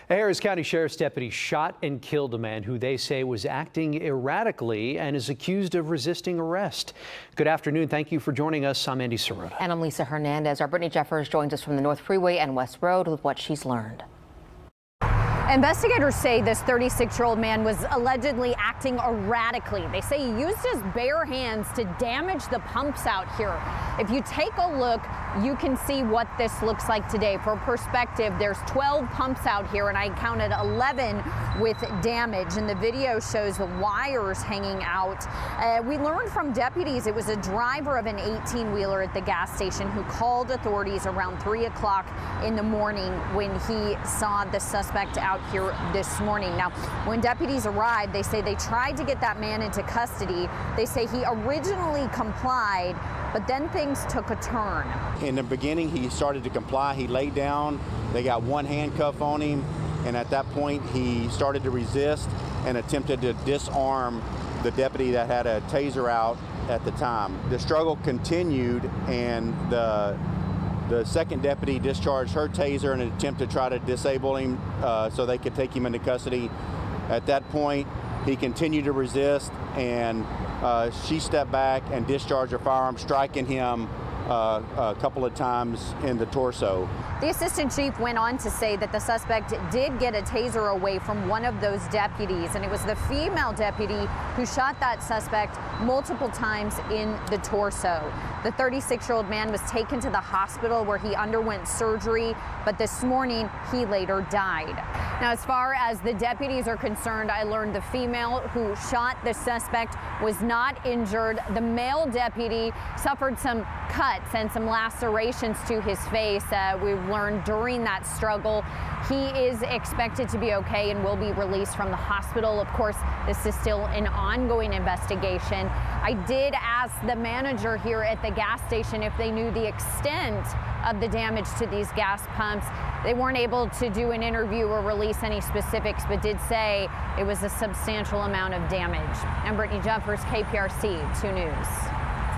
Harris County Sheriff's deputies shot and killed a man who they say was acting erratically and is accused of resisting arrest. Good afternoon. Thank you for joining us. I'm Andy Sirota. And I'm Lisa Hernandez. Our Brittany Jeffers joins us from the North Freeway and West Road with what she's learned. Investigators say this 36-year-old man was allegedly acting erratically. They say he used his bare hands to damage the pumps out here. If you take a look, you can see what this looks like today. For perspective, there's 12 pumps out here, and I counted 11 with damage. And the video shows the wires hanging out. We learned from deputies it was a driver of an 18-wheeler at the gas station who called authorities around 3 o'clock in the morning when he saw the suspect out here this morning. Now, when deputies arrived, they say they tried to get that man into custody. They say he originally complied, but then things took a turn. In the beginning, he started to comply. He laid down. They got one handcuff on him, and at that point, he started to resist and attempted to disarm the deputy that had a taser out at the time. The struggle continued, and the second deputy discharged her taser in an attempt to try to disable him so they could take him into custody. At that point, he continued to resist, and she stepped back and discharged her firearm, striking him a couple of times in the torso. The assistant chief went on to say that the suspect did get a taser away from one of those deputies, and it was the female deputy who shot that suspect multiple times in the torso. The 36-year-old man was taken to the hospital where he underwent surgery, but this morning he later died. Now, as far as the deputies are concerned, I learned the female who shot the suspect was not injured. The male deputy suffered some cuts and some lacerations to his face. We learned during that struggle he is expected to be okay and will be released from the hospital. Of course, this is still an ongoing investigation. I did ask the manager here at the gas station if they knew the extent of the damage to these gas pumps. They weren't able to do an interview or release any specifics, but did say it was a substantial amount of damage. I'm Brittany Jeffers, KPRC 2 News.